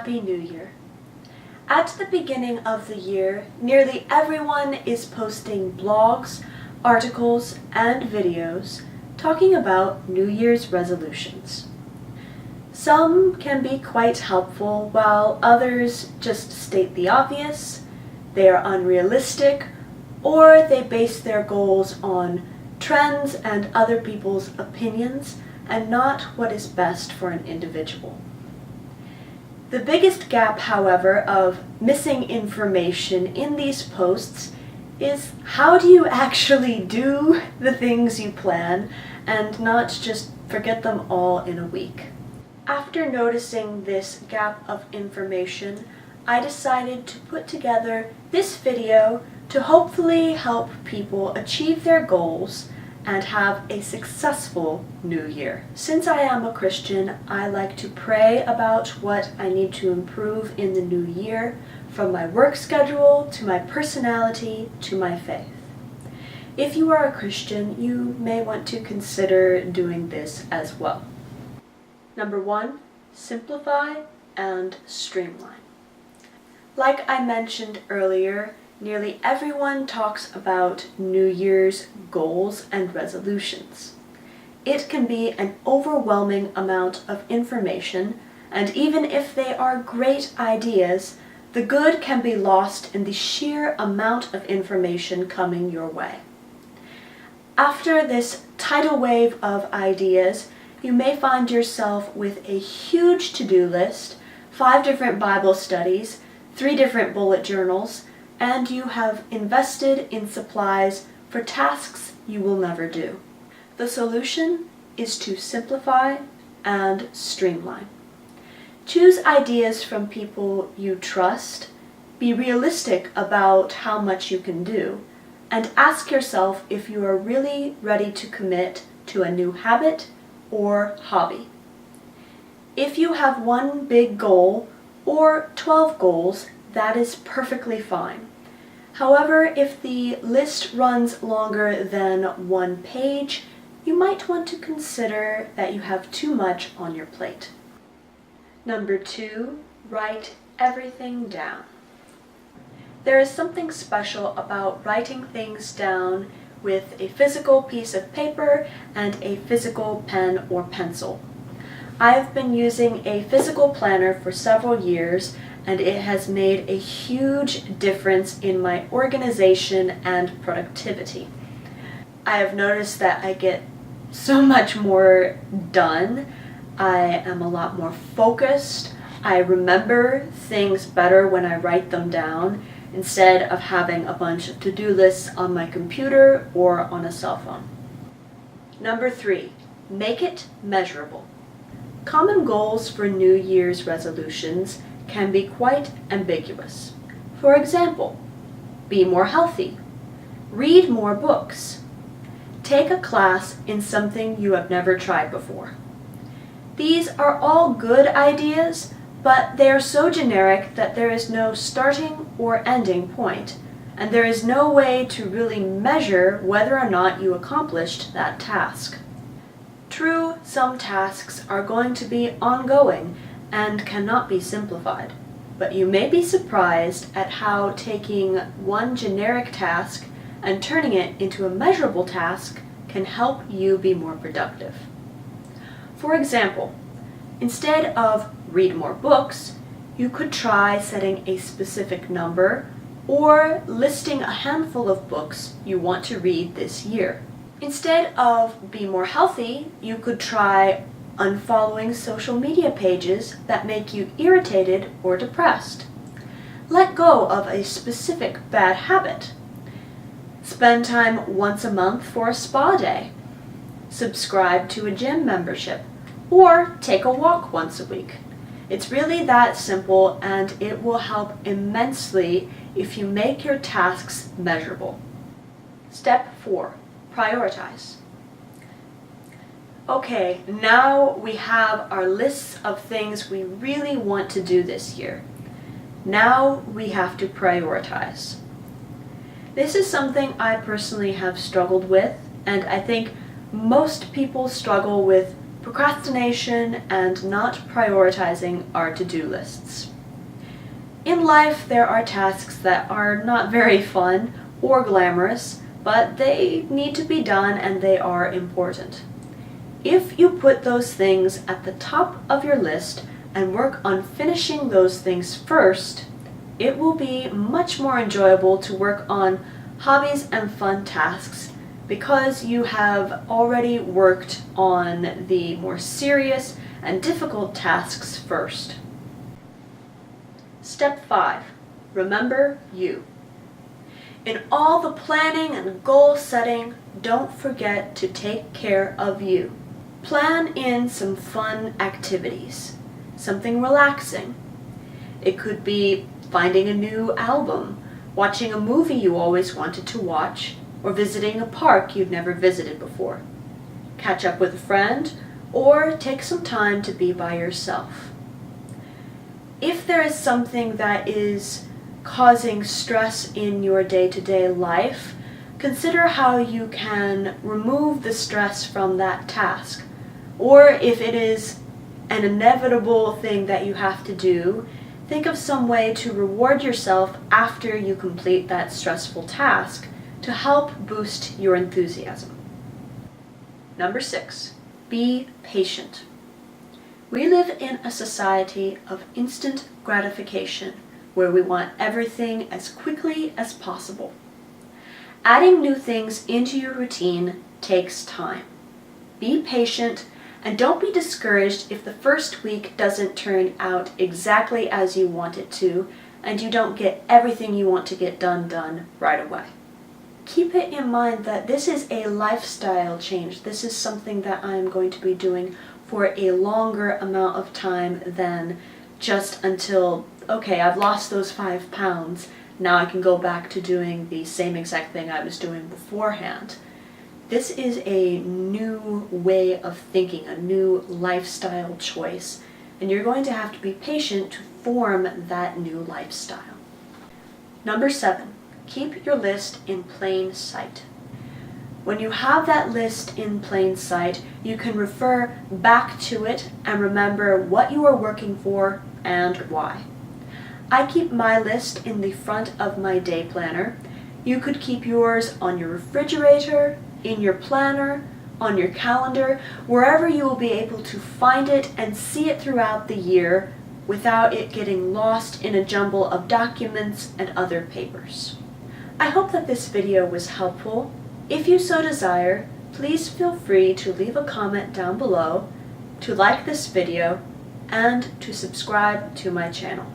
Happy New Year. At the beginning of the year, nearly everyone is posting blogs, articles, and videos talking about New Year's resolutions. Some can be quite helpful, while others just state the obvious, they are unrealistic, or they base their goals on trends and other people's opinions and not what is best for an individual. The biggest gap, however, of missing information in these posts is how do you actually do the things you plan and not just forget them all in a week. After noticing this gap of information, I decided to put together this video to hopefully help people achieve their goals and have a successful new year. Since I am a Christian, I like to pray about what I need to improve in the new year, from my work schedule to my personality to my faith. If you are a Christian, you may want to consider doing this as well. Number 1, simplify and streamline. Like I mentioned earlier, nearly everyone talks about New Year's goals and resolutions. It can be an overwhelming amount of information, and even if they are great ideas, the good can be lost in the sheer amount of information coming your way. After this tidal wave of ideas, you may find yourself with a huge to-do list, 5 different Bible studies, 3 different bullet journals, and you have invested in supplies for tasks you will never do. The solution is to simplify and streamline. Choose ideas from people you trust, be realistic about how much you can do, and ask yourself if you are really ready to commit to a new habit or hobby. If you have one big goal or 12 goals, that is perfectly fine. However, if the list runs longer than 1 page, you might want to consider that you have too much on your plate. Number 2, write everything down. There is something special about writing things down with a physical piece of paper and a physical pen or pencil. I have been using a physical planner for several years, and it has made a huge difference in my organization and productivity. I have noticed that I get so much more done. I am a lot more focused. I remember things better when I write them down, instead of having a bunch of to-do lists on my computer or on a cell phone. Number 3, make it measurable. Common goals for New Year's resolutions can be quite ambiguous. For example, be more healthy, read more books, take a class in something you have never tried before. These are all good ideas, but they are so generic that there is no starting or ending point, and there is no way to really measure whether or not you accomplished that task. True, some tasks are going to be ongoing and cannot be simplified, but you may be surprised at how taking one generic task and turning it into a measurable task can help you be more productive. For example, instead of read more books, you could try setting a specific number or listing a handful of books you want to read this year. Instead of be more healthy, you could try unfollowing social media pages that make you irritated or depressed. Let go of a specific bad habit. Spend time once a month for a spa day. Subscribe to a gym membership, or take a walk once a week. It's really that simple, and it will help immensely if you make your tasks measurable. Step 4, prioritize. Okay, now we have our lists of things we really want to do this year. Now we have to prioritize. This is something I personally have struggled with, and I think most people struggle with procrastination and not prioritizing our to-do lists. In life, there are tasks that are not very fun or glamorous, but they need to be done and they are important. If you put those things at the top of your list and work on finishing those things first, it will be much more enjoyable to work on hobbies and fun tasks because you have already worked on the more serious and difficult tasks first. Step 5. Remember you. In all the planning and goal setting, don't forget to take care of you. Plan in some fun activities, something relaxing. It could be finding a new album, watching a movie you always wanted to watch, or visiting a park you've never visited before. Catch up with a friend, or take some time to be by yourself. If there is something that is causing stress in your day-to-day life, consider how you can remove the stress from that task. Or if it is an inevitable thing that you have to do, think of some way to reward yourself after you complete that stressful task to help boost your enthusiasm. Number 6, be patient. We live in a society of instant gratification where we want everything as quickly as possible. Adding new things into your routine takes time. Be patient and don't be discouraged if the first week doesn't turn out exactly as you want it to and you don't get everything you want to get done right away. Keep it in mind that this is a lifestyle change. This is something that I'm going to be doing for a longer amount of time than just until, okay, I've lost those 5 pounds, now I can go back to doing the same exact thing I was doing beforehand. This is a new way of thinking, a new lifestyle choice, and you're going to have to be patient to form that new lifestyle. Number 7, keep your list in plain sight. When you have that list in plain sight, you can refer back to it and remember what you are working for and why. I keep my list in the front of my day planner. You could keep yours on your refrigerator, in your planner, on your calendar, wherever you will be able to find it and see it throughout the year without it getting lost in a jumble of documents and other papers. I hope that this video was helpful. If you so desire, please feel free to leave a comment down below, to like this video, and to subscribe to my channel.